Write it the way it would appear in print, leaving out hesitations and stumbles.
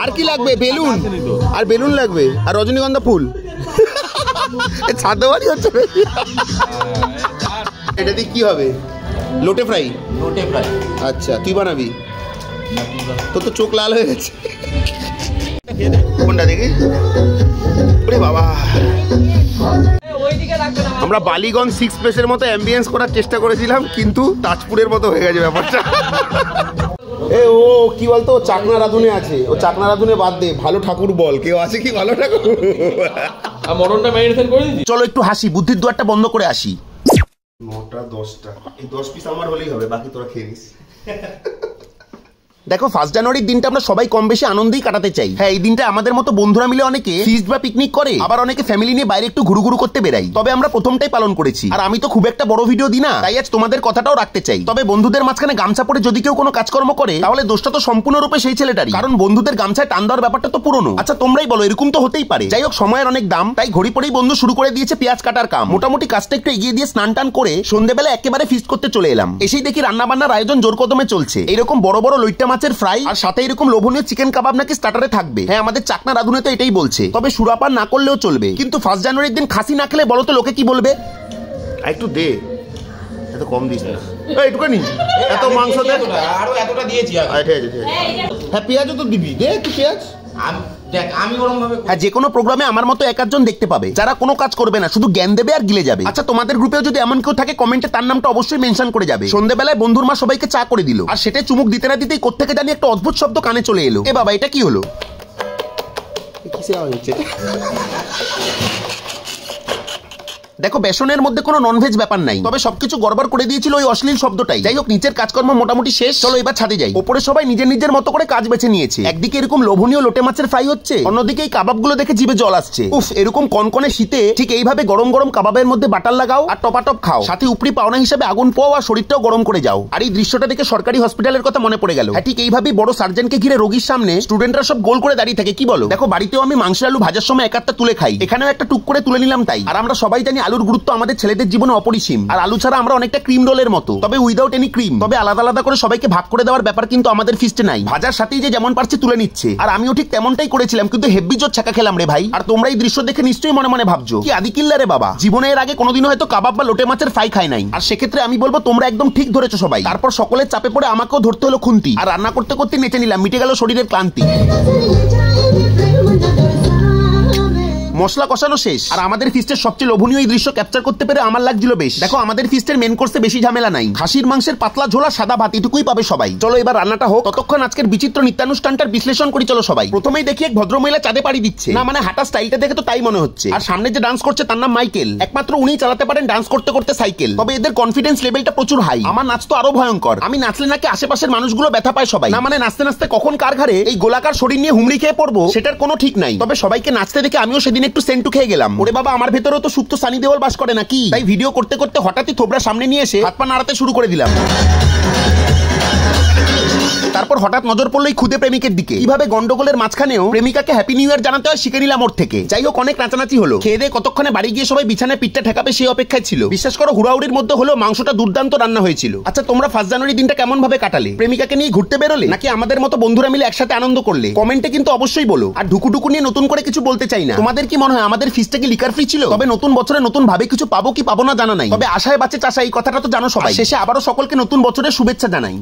আর কি লাগবে? বেলুন আর বেলুন লাগবে আর রজনীগন্ধা ফুল। ছাদে বাড়ি হচ্ছে। এটা দিয়ে কি হবে? লোটে ফ্রাই। লোটে ফ্রাই। আচ্ছা তুই বানাবি? তোর তো চোখ লাল হয়ে গেছে। কোনটা দেখি? ওরে বাবা, আমরা বালিগঞ্জ 6 প্লেসের মতো অ্যাম্বিয়েন্স করার চেষ্টা করেছিলাম, কিন্তু তাজপুরের মতো হয়ে গেছে ব্যাপারটা। এ ও কি বলতো, চাকনা রাধুনে আছে। ও চাকনা রাধুনে বাদ দে, ভালো ঠাকুর বল। কেউ আছে কি ভালো ঠাকুর? মটনটা ম্যারিনেশন করে দিচ্ছি। চলো একটু হাসি, বুদ্ধির দুয়ারটা বন্ধ করে আসি। 9টা 10টা, এই 10 পিস আমার হলেই হবে, বাকি তোরা খেয়ে নিস। দেখো, 1 জানুয়ারির দিনটা আমরা সবাই কম বেশি আনন্দেই কাটাতে চাই। হ্যাঁ, এই দিনটা আমাদের মতো বন্ধুরা মিলে অনেকে ফিস্ট বা পিকনিক করে, আবার অনেকে ফ্যামিলি নিয়ে বাইরে একটু ঘুরু করতে বেরাই। তবে আমরা প্রথমটাই পালন করেছি, আর আমি তো খুব একটা বড় ভিডিও দিই না, তাই আজ তোমাদের কথাটাও রাখতে চাই। তবে বন্ধুদের মাঝখানে গামছা পরে যদি কেউ কোনো কাজকর্ম করে, তাহলে দোষটা তো সম্পূর্ণরূপে সেই ছেলেটারই, কারণ বন্ধুদের গামছায় টান দেওয়ার ব্যাপারটা তো পুরনো। আচ্ছা তোমরাই বলো, এরকম তো হতেই পারে। যাই হোক, সময়ের অনেক দাম, তাই ঘড়ি পরেই বন্ধু শুরু করে দিয়েছে পেঁয়াজ কাটার কাম। মোটামুটি কাজটা একটু এগিয়ে দিয়ে স্নান টান করে সন্ধ্যেবেলা একেবারে ফিস্ট করতে চলে এলাম। এসেই দেখি রান্না বান্নার আয়োজন জোর কদমে চলছে। এরকম বড় বড় লইট্টা মাছের ফ্রাই, আর সাথে এরকম লোভনীয় চিকেন কাবাব নাকি স্টার্টারে থাকবে। হ্যাঁ, আমাদের চাকনা রাধুনে তো এটাই বলছে। তবে সুরাপান না করলেও চলবে, কিন্তু 1 জানুয়ারির দিন খাসি না খেলে বলো তো লোকে কি বলবে? একটু দে, এত কম দিস না। এইটুখানি এত মাংস দে, আরো এতটা দিয়েছি। হ্যাঁ, পেঁয়াজও তো দিবি, দে একটু পেঁয়াজ। আমি ওরকম ভাবে হ্যাঁ, যে কোনো প্রোগ্রামে আমার মতো এক আধজন দেখতে পাবে, যারা কোনো কাজ করবে না, শুধু জ্ঞান দেবে আর গিলে যাবে। আচ্ছা, তোমাদের গ্রুপেও যদি এমন কেউ থাকে, কমেন্টে তার নামটা অবশ্যই মেনশন করে যাবে। সন্ধ্যেবেলায় বন্ধুর মা সবাইকে চা করে দিল, আর সেটা চুমুক দিতে না দিতেই কোত্থেকে জানি একটা অদ্ভুত শব্দ কানে চলে এলো। এ বাবা, এটা কি হলো? দেখো, বেসনের মধ্যে কোনো ননভেজ ব্যাপার নাই, তবে সবকিছু গড়বড় করে দিয়েছিল ওই অশ্লীল শব্দটাই। যাই হোক, নিচের কাজকর্ম মোটামুটি শেষ, চলো এবার ছাদে যাই। ওপরে সবাই নিজের নিজের মতো করে কাজ বেছে নিয়েছে। একদিকে এরকম লোভনীয় লোটে মাছের ফ্রাই হচ্ছে, অন্যদিকে এই কাবাবগুলো দেখে জিভে জল আসছে। উফ, এরকম কনকনে শীতে ঠিক এইভাবে গরম গরম কাবাবের মধ্যে বাটার লাগাও আর টপাটপ খাও, সাথে উপরি পাওনা হিসেবে আগুন পোয়াও আর শরীরটাও গরম করে যাও। আর এই দৃশ্যটা দেখে সরকারি হসপিটালের কথা মনে পড়ে গেল। হ্যাঁ, ঠিক এইভাবেই বড় সার্জনকে ঘিরে রোগীর সামনে স্টুডেন্টরা সব গোল করে দাঁড়িয়ে থাকে, কি বলো? দেখো, বাড়িতেও আমি মাংসের আলু ভাজার সময় এক একটা তুলে খাই, এখানেও একটা টুক করে তুলে নিলাম। তাই আর আমরা সবাই জানি আলুর গুরুত্ব আমাদের ছেলেদের জীবনে অপরিসীম, আর আলু ছাড়া আমরা অনেকটা ক্রিম রোলের মতো, তবে উইদাউট এনি ক্রিম। তবে আলাদা আলাদা করে সবাইকে ভাগ করে দেওয়ার ব্যাপার কিন্তু আমাদের ফিস্টে নাই। ভাজার সাথেই যে যেমন পারছে তুলে নিচ্ছে, আর আমিও ঠিক তেমনটাই করেছিলাম, কিন্তু হেব্বি জোর ছাকা খেলাম রে ভাই। আর তোমরা এই দৃশ্য দেখে নিশ্চয়ই মনে মনে ভাবছো, কি আদিকিল্লা রে বাবা, জীবনে এর আগে কোনোদিনও হয়তো কাবাব বা লোটে মাছের ফ্রাই খাই নাই। আর সেক্ষেত্রে আমি বলবো, তোমরা একদম ঠিক ধরেছো সবাই। তারপর সকলের চাপে পড়ে আমাকেও ধরতে হলো খুন্তি, আর রান্না করতে করতে নেচে নিলাম, মিটে গেল শরীরের ক্লান্তি। মশলা কষানো শেষ, আর আমাদের ফিস্টের সবচেয়ে লোভনীয় এই দৃশ্য ক্যাপচার করতে পেরে আমার লাগছিল বেশ। দেখো, আমাদের ফিস্টের মেন কোর্সে বেশি ঝামেলা নাই, খাসির মাংসের পাতলা ঝোলা সাদা ভাত, এটুকুই পাবে সবাই। চলো এবার রান্নাটা হোক, ততক্ষণ আজকের বিচিত্র নিত্যানুষ্ঠানটার বিশ্লেষণ করি। চলো সবাই। প্রথমেই দেখি এক ভদ্রমহিলা চাঁদে পাড়ি দিচ্ছে, না মানে হাঁটা স্টাইলটা দেখে তো তাই মনে হচ্ছে। আর সামনে যে ডান্স করছে তার নাম মাইকেল, একমাত্র উনিই চালাতে পারেন ডান্স করতে করতে সাইকেল। তবে এদের কনফিডেন্স লেভেলটা প্রচুর হাই, আমার নাচ তো আরো ভয়ঙ্কর। আমি নাচলে নাকি আশেপাশের মানুষগুলো ব্যথা পায় সবাই, না মানে নাচতে নাচতে কখন কার ঘাড়ে এই গোলাকার শরীর নিয়ে হুমড়ি খেয়ে পড়বো সেটার কোনো ঠিক নাই। তবে সবাইকে নাচতে দেখে আমিও সেদিন একটু সেন্টু খেয়ে গেলাম। ওরে বাবা, আমার ভেতরেও তো সুপ্ত সানি দেওয়াল বাস করে নাকি? তাই ভিডিও করতে করতে হঠাৎই থোবরা সামনে নিয়ে এসে হাত পা নাড়াতে শুরু করে দিলাম। তারপর হঠাৎ নজর পড়লো এই খুদে প্রেমিকের দিকে, কিভাবে গন্ডগোলের মাঝখানেও প্রেমিকাকে হ্যাপি নিউ ইয়ার জানাতে হয় শিখে নিলাম ওর থেকে। যাই হোক, অনেক নাচানাচি হলো, খেয়ে দিয়ে কতক্ষণে বাড়ি গিয়ে সবাই বিছানায় পিঠটা ঠেকাবে সেই অপেক্ষায় ছিল। বিশ্বাস করো, হুড়াহুড়ির মধ্যে হলো মাংসটা দুর্দান্ত রান্না হয়েছিল। আচ্ছা, তোমরা 1 জানুয়ারি দিনটা কেমন ভাবে কাটালে? প্রেমিকাকে নিয়ে ঘুরতে বেরোলে, নাকি আমাদের মতো বন্ধুরা মিলে একসাথে আনন্দ করলে? কমেন্টে কিন্তু অবশ্যই বলো। আর ঢুকুঢুকু নিয়ে নতুন করে কিছু বলতে চাই না। তোমাদের কি মনে হয় আমাদের ফিস্টে কি লিকার ফ্রি ছিল? তবে নতুন বছরে নতুন ভাবে কিছু পাবো কি পাবো না জানা নাই, তবে আশায় বাঁচে চাষা, এই কথাটা তো জানো সবাই। শেষে আবারও সকলকে নতুন বছরের শুভেচ্ছা জানাই।